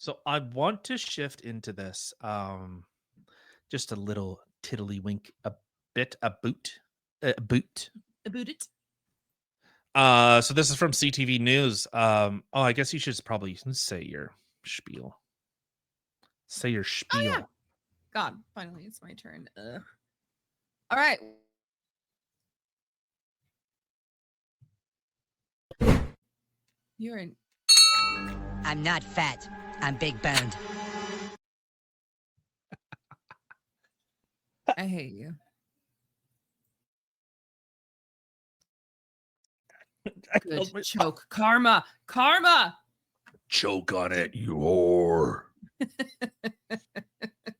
So I want to shift into this. Just a little tiddlywink, a boot, a boot. About it. So this is from CTV News. Oh, I guess you should probably say your spiel. Say your spiel. Oh, yeah. God, finally, it's my turn. Ugh. All right. You're in. I'm not fat. I'm big boned. I hate you. Good choke. Karma. Karma. Choke on it, you whore.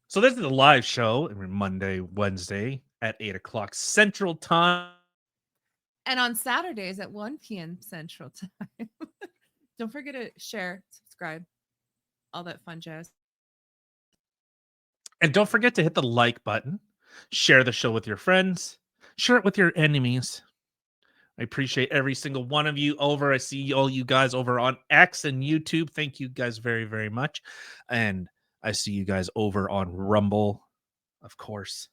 So this is a live show every Monday, Wednesday at 8 o'clock Central Time. And on Saturdays at 1 p.m. Central Time. Don't forget to share, subscribe, all that fun jazz. And don't forget to hit the like button, share the show with your friends, share it with your enemies. I appreciate every single one of you over. I see all you guys over on X and YouTube. Thank you guys very, very much. And I see you guys over on Rumble, of course.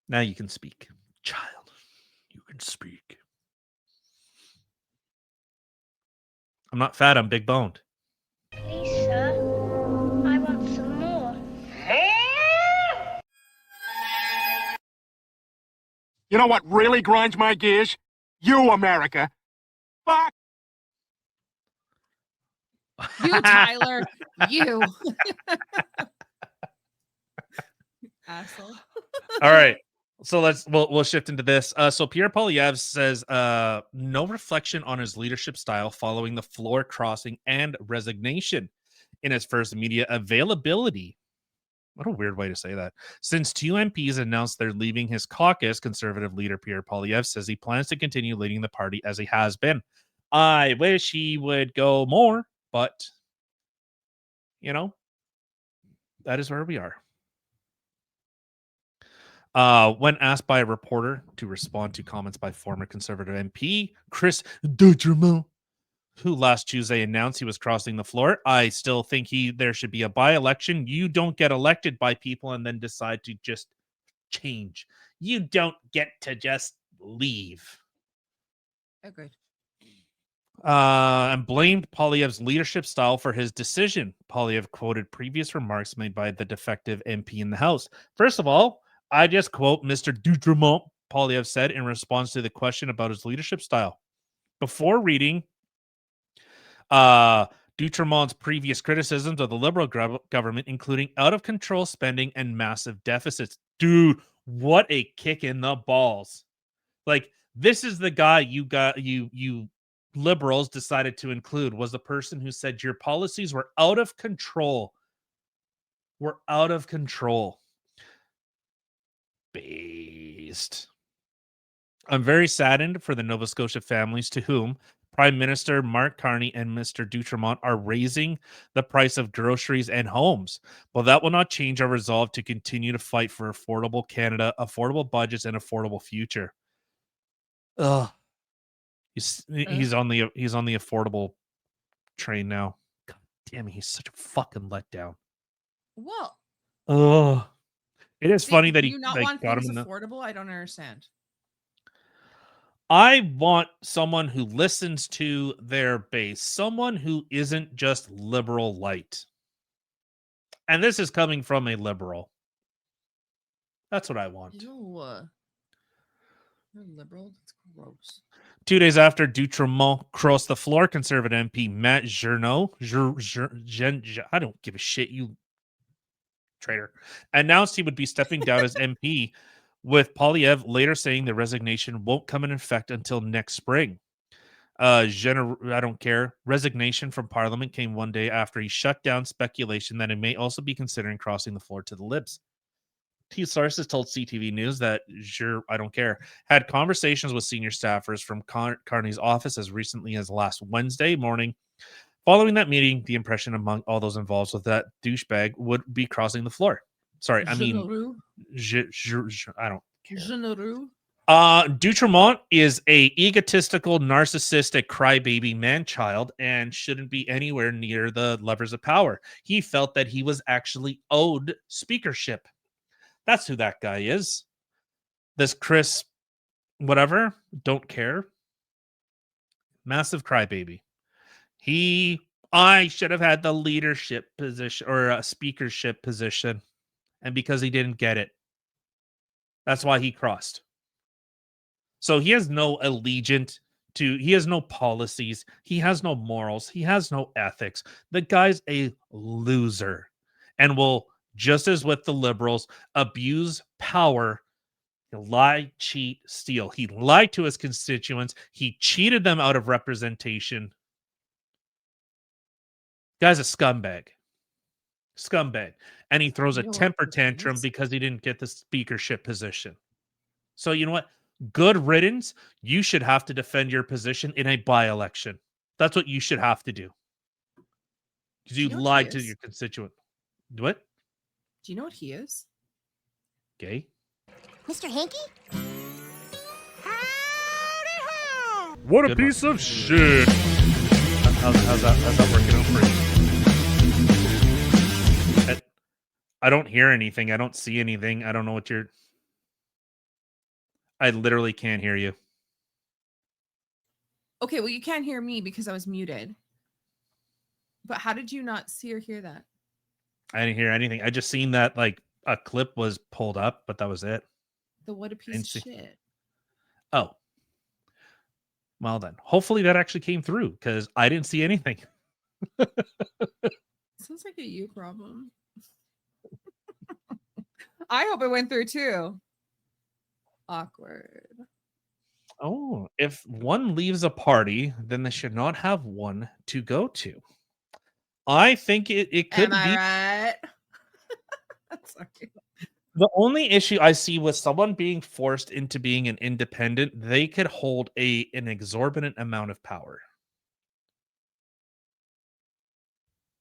Now you can speak. Child, you can speak. I'm not fat, I'm big boned. Please, sir, I want some more. You know what really grinds my gears? You, America. Fuck. You, Tyler. You. Asshole. All right. So we'll shift into this. So Pierre Poilievre says no reflection on his leadership style following the floor crossing and resignation in his first media availability. What a weird way to say that. Since two MPs announced they're leaving his caucus, conservative leader Pierre Poilievre says he plans to continue leading the party as he has been. I wish he would go more, but that is where we are. When asked by a reporter to respond to comments by former Conservative MP Chris Dutremont, who last Tuesday announced he was crossing the floor, I still think there should be a by-election. You don't get elected by people and then decide to just change. You don't get to just leave. Agreed. And blamed Poilievre's leadership style for his decision. Poilievre quoted previous remarks made by the defective MP in the House. First of all, I just quote Mr. Dutremont, Poilievre said in response to the question about his leadership style. Before reading Dutremont's previous criticisms of the Liberal government, including out-of-control spending and massive deficits. Dude, what a kick in the balls. Like, this is the guy you Liberals decided to include, was the person who said your policies were out of control. We're out of control. Based. I'm very saddened for the Nova Scotia families to whom Prime Minister Mark Carney and Mr. Dutremont are raising the price of groceries and homes. But that will not change our resolve to continue to fight for affordable Canada, affordable budgets, and affordable future. Ugh. He's on the affordable train now. God damn it, he's such a fucking letdown. Well, Oh, it is funny that do he you not want got things him in affordable? I don't understand. I want someone who listens to their base, someone who isn't just liberal light. And this is coming from a liberal. That's what I want. Ew. You're liberal? That's gross. 2 days after Dutremont crossed the floor, Conservative MP Matt Journeau, I don't give a shit, you traitor, announced he would be stepping down as MP, with Poilievre later saying the resignation won't come in effect until next spring. I don't care. Resignation from Parliament came one day after he shut down speculation that he may also be considering crossing the floor to the Libs. Two sources told CTV News that I don't care had conversations with senior staffers from Carney's office as recently as last Wednesday morning. Following that meeting, the impression among all those involved was that douchebag would be crossing the floor. Sorry, I mean, Genereux. I don't care. Genereux. Dutremont is a egotistical, narcissistic crybaby man-child and shouldn't be anywhere near the levers of power. He felt that he was actually owed speakership. That's who that guy is. This Chris, whatever, don't care. Massive crybaby. I should have had the leadership position or a speakership position. And because he didn't get it, that's why he crossed. So he has no allegiance to, he has no policies, he has no morals, he has no ethics. The guy's a loser and will, just as with the liberals, abuse power, lie, cheat, steal. He lied to his constituents, he cheated them out of representation. Guy's a scumbag. Scumbag. And he throws a You know what temper he tantrum is? because he didn't get the speakership position. So you know what? Good riddance. You should have to defend your position in a by-election. That's what you should have to do. Because Do you you know what he lied to is? your constituent. What? Do you know what he is? Gay? Mr. Hanky? What a Good piece of shit. How's that working out for you? I don't hear anything. I don't see anything. I don't know what you're... I literally can't hear you. Okay, well, you can't hear me because I was muted. But how did you not see or hear that? I didn't hear anything. I just seen that like a clip was pulled up, but that was it. The what a piece Didn't of see- shit. Oh. Well then. Hopefully that actually came through because I didn't see anything. Sounds like a you problem. I hope it went through too. Awkward. Oh, if one leaves a party, then they should not have one to go to. I think it could Am be. I right? Sorry. The only issue I see with someone being forced into being an independent, they could hold an exorbitant amount of power.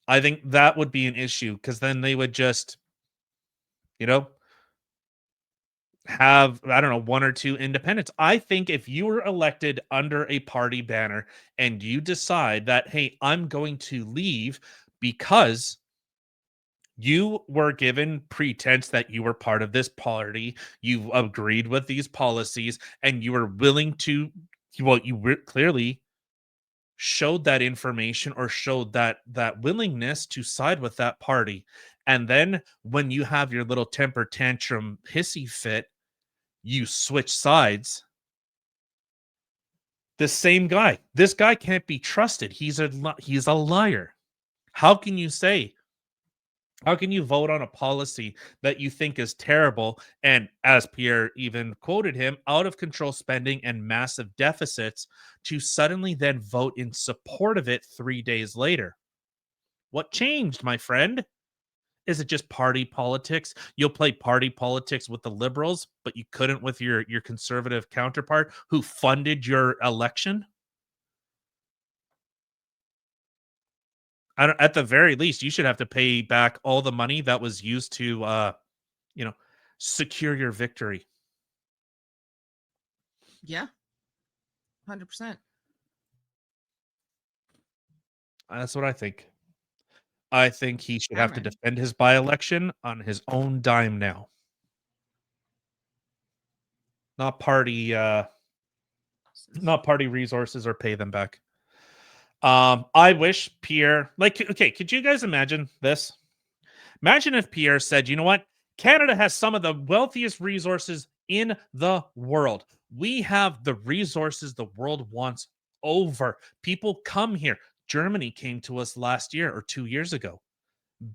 I think that would be an issue because then they would just, have, I don't know, one or two independents. I think if you were elected under a party banner and you decide that, hey, I'm going to leave because you were given pretense that you were part of this party, you agreed with these policies, and you were willing to, well, clearly showed that information or showed that willingness to side with that party. And then when you have your little temper tantrum hissy fit, you switch sides. The same guy. This guy can't be trusted. He's a liar. How can you vote on a policy that you think is terrible and, as Pierre even quoted him, out of control spending and massive deficits, to suddenly then vote in support of it 3 days later? What changed, my friend? Is it just party politics? You'll play party politics with the liberals, but you couldn't with your conservative counterpart who funded your election? At the very least, you should have to pay back all the money that was used to, secure your victory. Yeah. 100%. That's what I think. I think he should have to Cameron. defend his by-election on his own dime now. Not party resources or pay them back. I wish Pierre, okay, could you guys imagine this? Imagine if Pierre said, you know what? Canada has some of the wealthiest resources in the world. We have the resources the world wants over. People come here. Germany came to us last year or 2 years ago,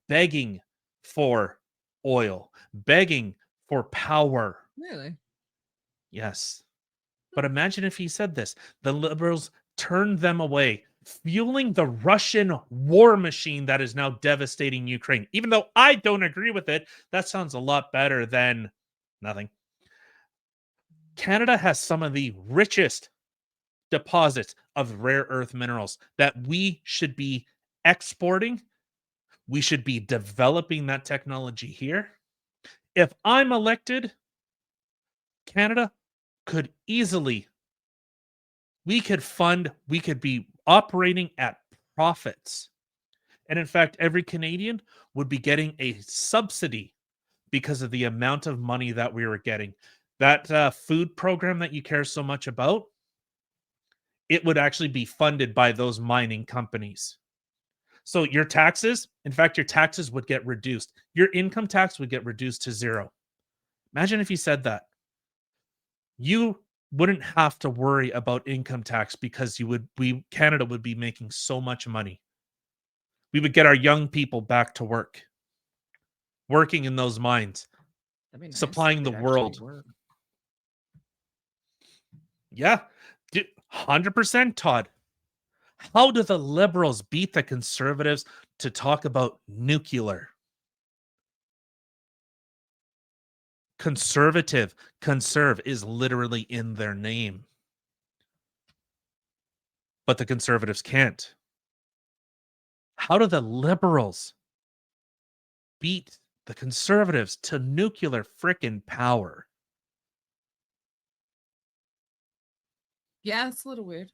begging for oil, begging for power. Really? Yes. But imagine if he said this. The liberals turned them away, fueling the Russian war machine that is now devastating Ukraine. Even though I don't agree with it, that sounds a lot better than nothing. Canada has some of the richest deposits of rare earth minerals that we should be exporting. We should be developing that technology here. If I'm elected, Canada, could easily, we could be operating at profits. And in fact, every Canadian would be getting a subsidy because of the amount of money that we were getting. That food program that you care so much about, it would actually be funded by those mining companies. So your taxes, in fact, your taxes would get reduced. Your income tax would get reduced to 0. Imagine if you said that. You wouldn't have to worry about income tax because Canada would be making so much money. We would get our young people back to work, working in those mines, That'd be nice if supplying the they'd actually world. work. Yeah, 100%, Todd. How do the Liberals beat the Conservatives to talk about nuclear? Conservative, conserve is literally in their name. But the Conservatives can't. How do the Liberals beat the Conservatives to nuclear frickin' power? Yeah, it's a little weird.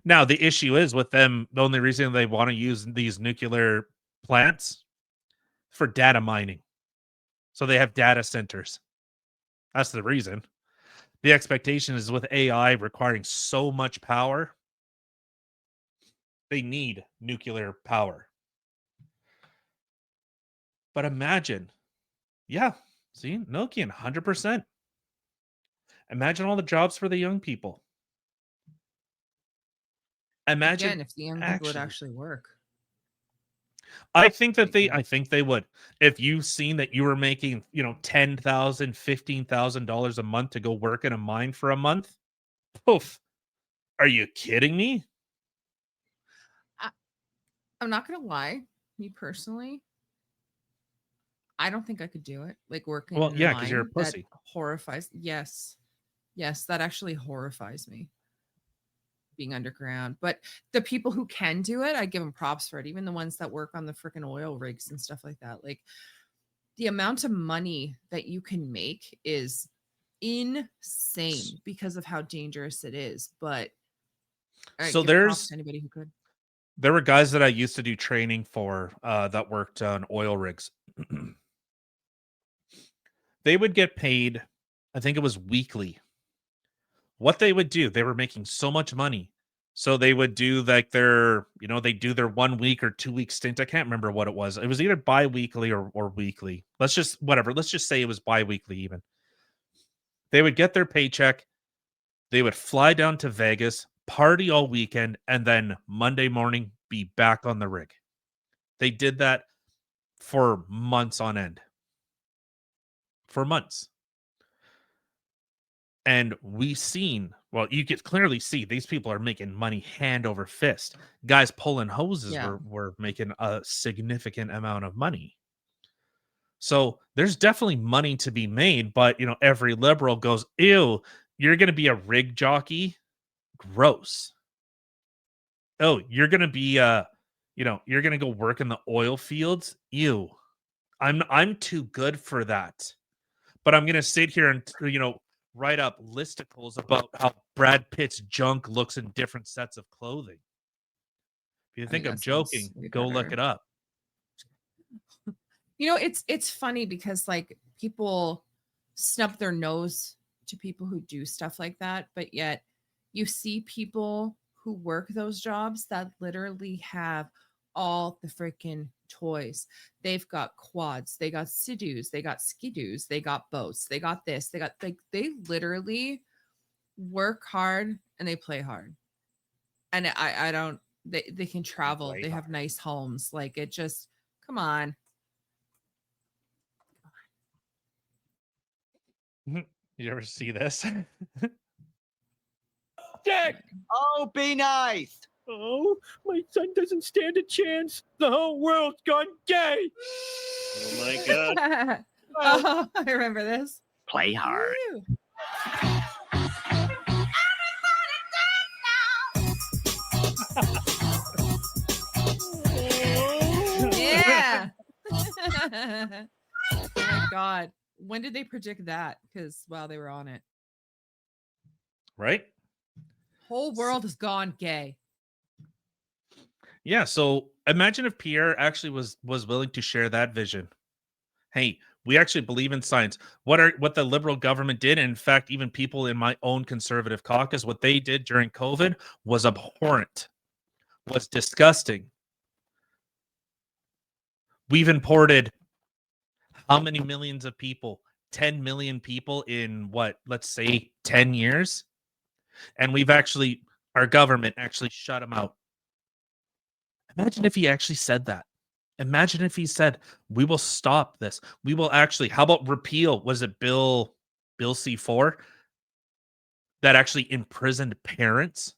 Now, the issue is with them, the only reason they want to use these nuclear plants for data mining. So they have data centers. That's the reason. The expectation is with AI requiring so much power, they need nuclear power. But imagine, yeah, see, Nokian, 100%. Imagine all the jobs for the young people. Imagine Again, if the young people would actually work. I think they would. If you've seen that you were making, $10,000, $15,000 a month to go work in a mine for a month, poof. Are you kidding me? I'm not gonna lie, me personally, I don't think I could do it. Like working Well, in a yeah, 'cause you're a mine, pussy. that horrifies. Yes, that actually horrifies me. Being underground, but the people who can do it, I give them props for it. Even the ones that work on the freaking oil rigs and stuff like that. Like the amount of money that you can make is insane because of how dangerous it is. But I So give props to anybody who could. there were guys that I used to do training for that worked on oil rigs. They would get paid, I think it was weekly. What they would do, they were making so much money. So they would do like they do their 1 week or 2 week stint. I can't remember what it was. It was either bi-weekly or weekly. Let's just say it was bi-weekly even. They would get their paycheck. They would fly down to Vegas, party all weekend, and then Monday morning be back on the rig. They did that for months on end. For months. And you could clearly see these people are making money hand over fist. Guys pulling hoses were making a significant amount of money. So there's definitely money to be made, but every liberal goes, ew, you're going to be a rig jockey? Gross. Oh, you're going to be you're going to go work in the oil fields? Ew. I'm too good for that. But I'm going to sit here and write up listicles about how Brad Pitt's junk looks in different sets of clothing. If you think I'm joking, go look it up. It's funny because like people snub their nose to people who do stuff like that, but yet you see people who work those jobs that literally have all the freaking toys. They've got quads, they got Sea-Doos, they got Ski-Doos, they got boats, they got this, they got they literally work hard and they play hard. And I don't they can travel, they have nice homes. Like it just come on. You ever see this? Dick! Oh, be nice! Oh, my son doesn't stand a chance. The whole world's gone gay. Oh my god. Oh, I remember this. Play hard. Woo. Yeah. Oh my god. when did they predict that? Because while they were on it, right? whole world has gone gay. Yeah. So imagine if Pierre actually was willing to share that vision. Hey, we actually believe in science. What the liberal government did, and in fact, even people in my own conservative caucus, what they did during COVID was abhorrent, was disgusting. We've imported how many millions of people? 10 million people in what, let's say 10 years? And our government actually shut them out. Imagine if he actually said that. Imagine if he said, we will stop this. We will actually, how about repeal? Was it Bill C4 that actually imprisoned parents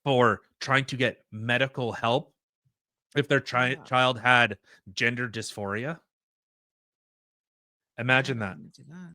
for trying to get medical help if their Yeah. child had gender dysphoria? Imagine that. Do that.